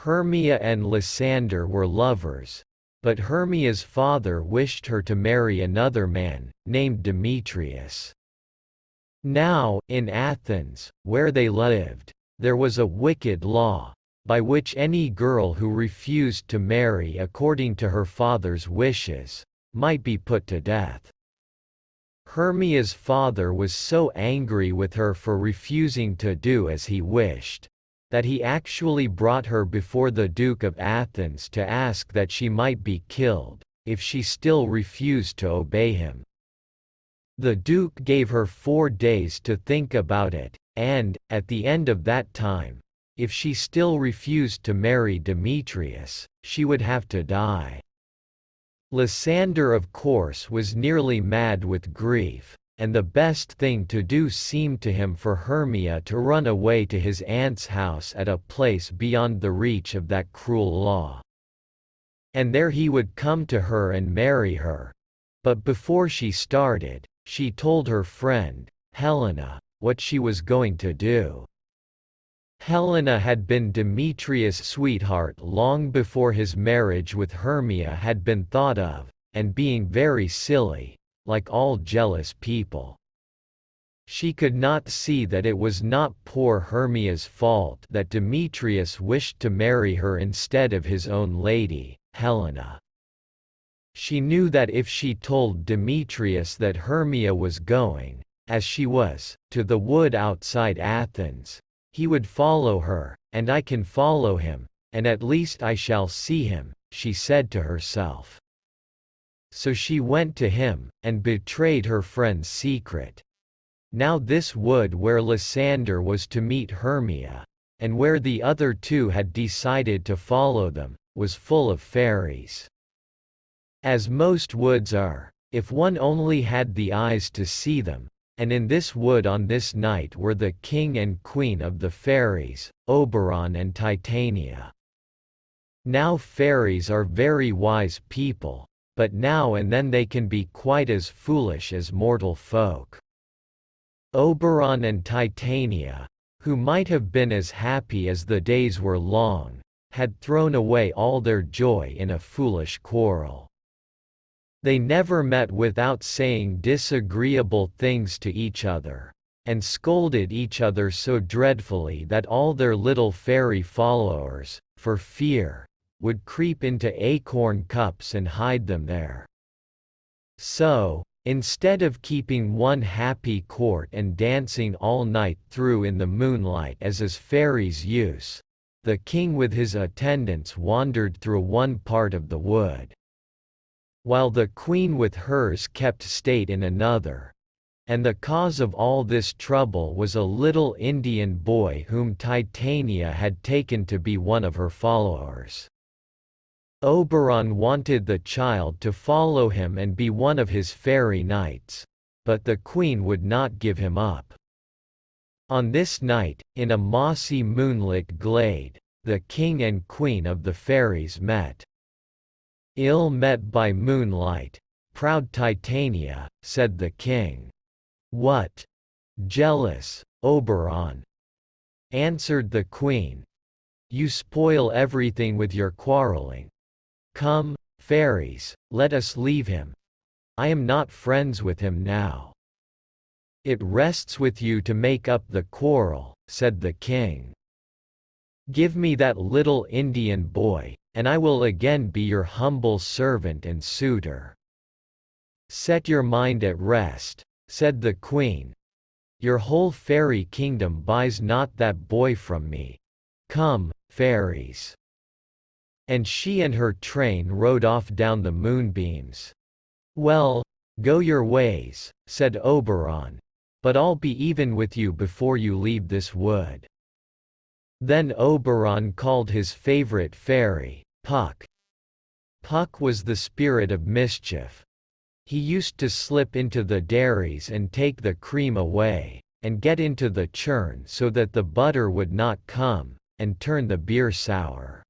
Hermia and Lysander were lovers, but Hermia's father wished her to marry another man, named Demetrius. Now, in Athens, where they lived, there was a wicked law, by which any girl who refused to marry according to her father's wishes, might be put to death. Hermia's father was so angry with her for refusing to do as he wished, that he actually brought her before the Duke of Athens to ask that she might be killed, if she still refused to obey him. The Duke gave her 4 days to think about it, and, at the end of that time, if she still refused to marry Demetrius, she would have to die. Lysander of course was nearly mad with grief, and the best thing to do seemed to him for Hermia to run away to his aunt's house at a place beyond the reach of that cruel law. And there he would come to her and marry her. But before she started, she told her friend, Helena, what she was going to do. Helena had been Demetrius' sweetheart long before his marriage with Hermia had been thought of, and being very silly, like all jealous people. She could not see that it was not poor Hermia's fault that Demetrius wished to marry her instead of his own lady, Helena. She knew that if she told Demetrius that Hermia was going, as she was, to the wood outside Athens, he would follow her, and I can follow him, and at least I shall see him, she said to herself. So she went to him, and betrayed her friend's secret. Now this wood where Lysander was to meet Hermia, and where the other two had decided to follow them, was full of fairies. As most woods are, if one only had the eyes to see them, and in this wood on this night were the king and queen of the fairies, Oberon and Titania. Now fairies are very wise people, but now and then they can be quite as foolish as mortal folk. Oberon and Titania, who might have been as happy as the days were long, had thrown away all their joy in a foolish quarrel. They never met without saying disagreeable things to each other, and scolded each other so dreadfully that all their little fairy followers, for fear, would creep into acorn cups and hide them there. So, instead of keeping one happy court and dancing all night through in the moonlight as is fairies' use, the king with his attendants wandered through one part of the wood, while the queen with hers kept state in another. And the cause of all this trouble was a little Indian boy whom Titania had taken to be one of her followers. Oberon wanted the child to follow him and be one of his fairy knights, but the queen would not give him up. On this night, in a mossy moonlit glade, the king and queen of the fairies met. "Ill met by moonlight, proud Titania," said the king. "What? Jealous, Oberon?" answered the queen. "You spoil everything with your quarreling. Come, fairies, let us leave him. I am not friends with him now." "It rests with you to make up the quarrel," said the king. "Give me that little Indian boy, and I will again be your humble servant and suitor." "Set your mind at rest," said the queen. "Your whole fairy kingdom buys not that boy from me. Come, fairies." And she and her train rode off down the moonbeams. "Well, go your ways," said Oberon, "but I'll be even with you before you leave this wood." Then Oberon called his favorite fairy, Puck. Puck was the spirit of mischief. He used to slip into the dairies and take the cream away, and get into the churn so that the butter would not come, and turn the beer sour.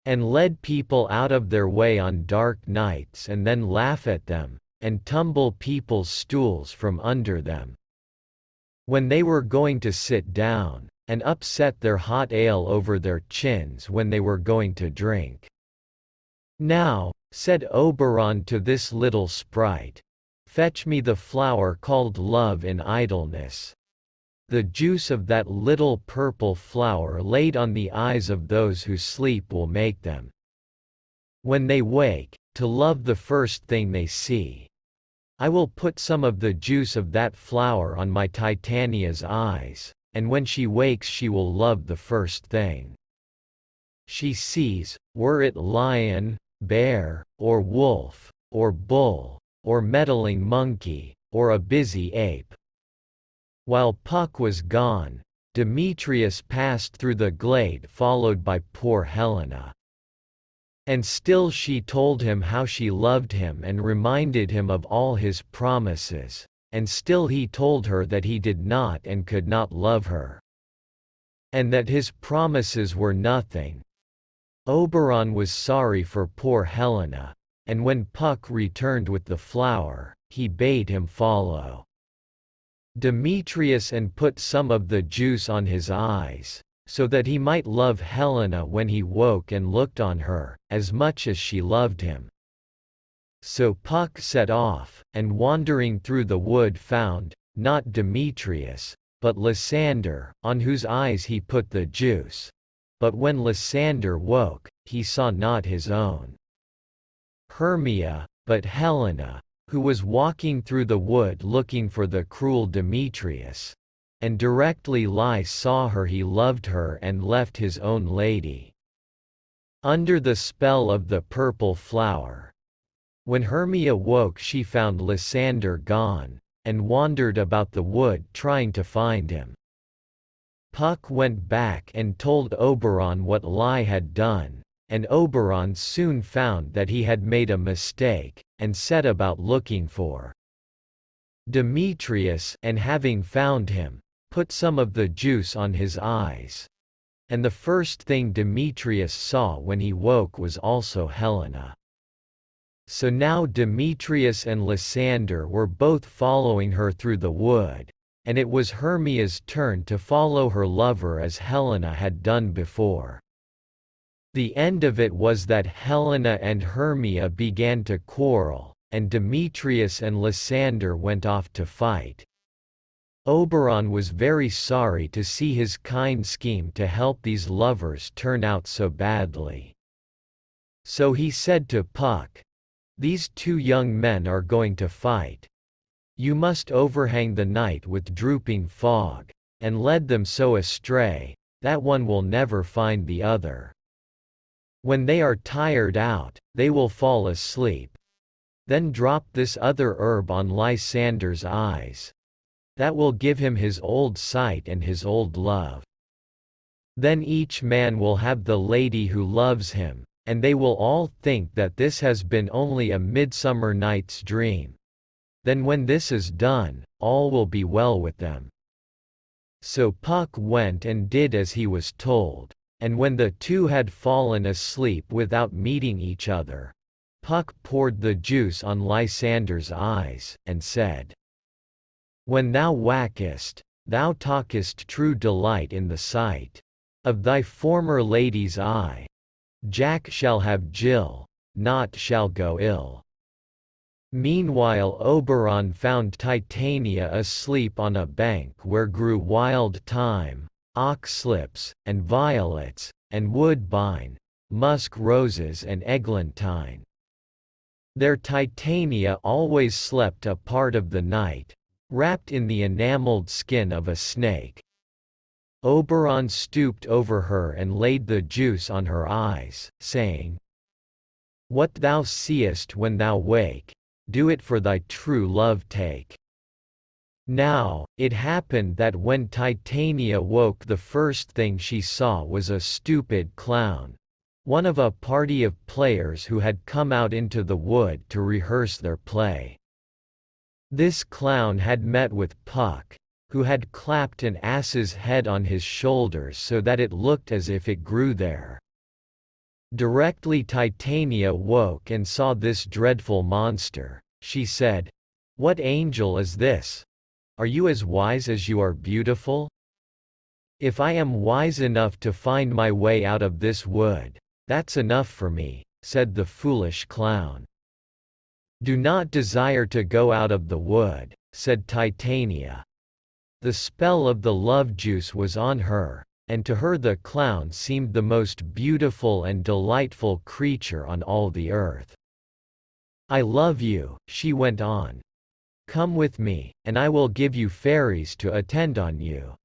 And led people out of their way on dark nights and then laugh at them, and tumble people's stools from under them. When they were going to sit down, and upset their hot ale over their chins when they were going to drink. "Now," said Oberon to this little sprite, "fetch me the flower called love in idleness. The juice of that little purple flower laid on the eyes of those who sleep will make them, when they wake, to love the first thing they see. I will put some of the juice of that flower on my Titania's eyes, and when she wakes she will love the first thing she sees, were it lion, bear, or wolf, or bull, or meddling monkey, or a busy ape." While Puck was gone, Demetrius passed through the glade followed by poor Helena. And still she told him how she loved him and reminded him of all his promises, and still he told her that he did not and could not love her, and that his promises were nothing. Oberon was sorry for poor Helena, and when Puck returned with the flower, he bade him follow Demetrius and put some of the juice on his eyes, so that he might love Helena when he woke and looked on her, as much as she loved him. So Puck set off, and wandering through the wood found, not Demetrius, but Lysander, on whose eyes he put the juice. But when Lysander woke, he saw not his own Hermia, but Helena, who was walking through the wood looking for the cruel Demetrius. And directly Lys saw her he loved her and left his own lady under the spell of the purple flower. When Hermia woke she found Lysander gone, and wandered about the wood trying to find him. Puck went back and told Oberon what Lys had done, and Oberon soon found that he had made a mistake, and set about looking for Demetrius, and having found him, put some of the juice on his eyes. And the first thing Demetrius saw when he woke was also Helena. So now Demetrius and Lysander were both following her through the wood, and it was Hermia's turn to follow her lover as Helena had done before. The end of it was that Helena and Hermia began to quarrel, and Demetrius and Lysander went off to fight. Oberon was very sorry to see his kind scheme to help these lovers turn out so badly. So he said to Puck, "These two young men are going to fight. You must overhang the night with drooping fog, and lead them so astray, that one will never find the other. When they are tired out, they will fall asleep. Then drop this other herb on Lysander's eyes. That will give him his old sight and his old love. Then each man will have the lady who loves him, and they will all think that this has been only a midsummer night's dream. Then when this is done, all will be well with them." So Puck went and did as he was told, and when the two had fallen asleep without meeting each other, Puck poured the juice on Lysander's eyes, and said, "When thou wakest, thou talkest true delight in the sight of thy former lady's eye. Jack shall have Jill, naught shall go ill." Meanwhile Oberon found Titania asleep on a bank where grew wild thyme, oxlips, and violets, and woodbine, musk roses and eglantine. There Titania always slept a part of the night, wrapped in the enameled skin of a snake. Oberon stooped over her and laid the juice on her eyes, saying, "What thou seest when thou wake, do it for thy true love take." Now, it happened that when Titania woke the first thing she saw was a stupid clown, one of a party of players who had come out into the wood to rehearse their play. This clown had met with Puck, who had clapped an ass's head on his shoulders so that it looked as if it grew there. Directly Titania woke and saw this dreadful monster, she said, "What angel is this? Are you as wise as you are beautiful?" If I am wise enough to find my way out of this wood, that's enough for me," said the foolish clown. "Do not desire to go out of the wood," said Titania. The spell of the love juice was on her, and to her the clown seemed the most beautiful and delightful creature on all the earth. "I love you," she went on. "Come with me, and I will give you fairies to attend on you."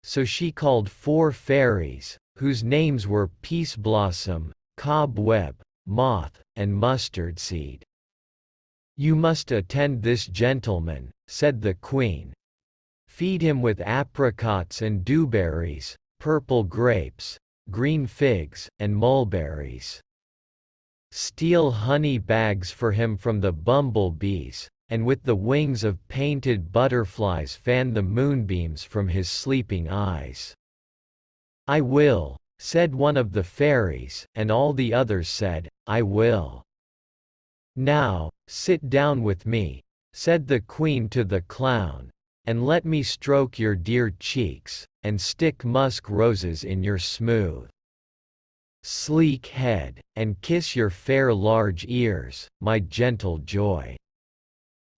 So she called 4 fairies, whose names were Peace Blossom, Cobweb, Moth, and Mustard Seed. "You must attend this gentleman," said the queen. "Feed him with apricots and dewberries, purple grapes, green figs, and mulberries. Steal honey bags for him from the bumblebees, and with the wings of painted butterflies fan the moonbeams from his sleeping eyes." "I will," said one of the fairies, and all the others said, "I will." "Now, sit down with me," said the queen to the clown, "and let me stroke your dear cheeks, and stick musk roses in your smooth, sleek head, and kiss your fair large ears, my gentle joy."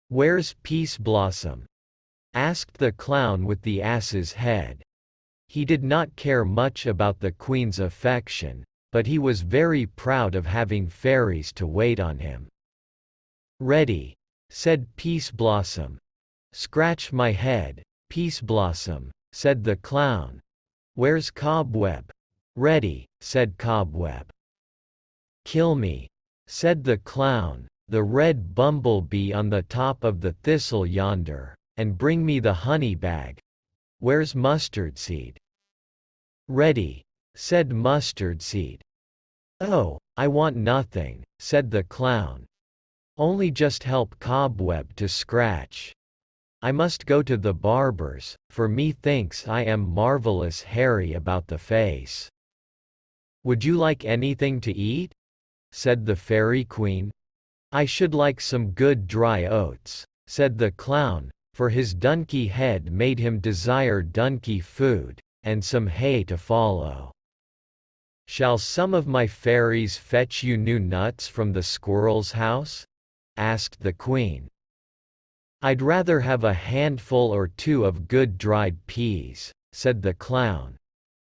"Where's Peace Blossom?" asked the clown with the ass's head. He did not care much about the queen's affection, but he was very proud of having fairies to wait on him. "Ready," said Peace Blossom. "Scratch my head, Peace Blossom," said the clown. "Where's Cobweb?" "Ready," said Cobweb. "Kill me," said the clown, "the red bumblebee on the top of the thistle yonder, and bring me the honey bag. Where's Mustard Seed?" "Ready," said Mustard Seed. "Oh, I want nothing," said the clown. "Only just help Cobweb to scratch. I must go to the barber's, for methinks I am marvelous hairy about the face." "Would you like anything to eat?" said the fairy queen. "I should like some good dry oats," said the clown, for his donkey head made him desire donkey food, and some hay to follow. "Shall some of my fairies fetch you new nuts from the squirrel's house?" asked the queen. "I'd rather have a handful or 2 of good dried peas," said the clown.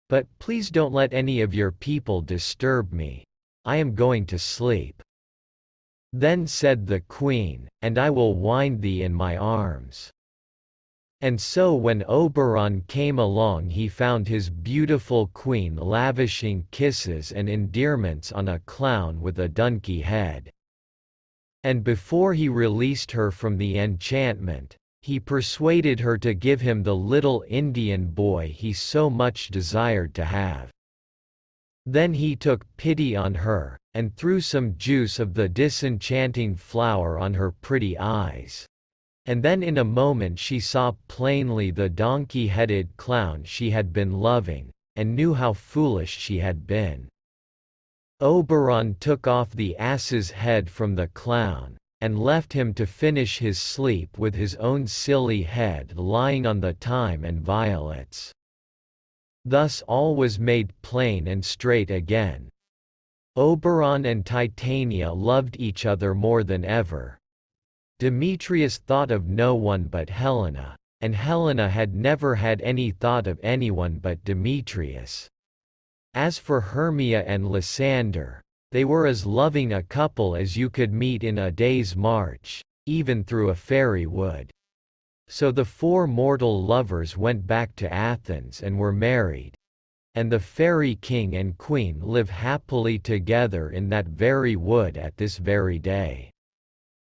"But please don't let any of your people disturb me. I am going to sleep." Then said the queen, "And I will wind thee in my arms." And so when Oberon came along he found his beautiful queen lavishing kisses and endearments on a clown with a donkey head. And before he released her from the enchantment, he persuaded her to give him the little Indian boy he so much desired to have. Then he took pity on her, and threw some juice of the disenchanting flower on her pretty eyes. And then in a moment she saw plainly the donkey-headed clown she had been loving, and knew how foolish she had been. Oberon took off the ass's head from the clown, and left him to finish his sleep with his own silly head lying on the thyme and violets. Thus all was made plain and straight again. Oberon and Titania loved each other more than ever. Demetrius thought of no one but Helena, and Helena had never had any thought of anyone but Demetrius. As for Hermia and Lysander, they were as loving a couple as you could meet in a day's march, even through a fairy wood. So the 4 mortal lovers went back to Athens and were married. And the fairy king and queen live happily together in that very wood at this very day.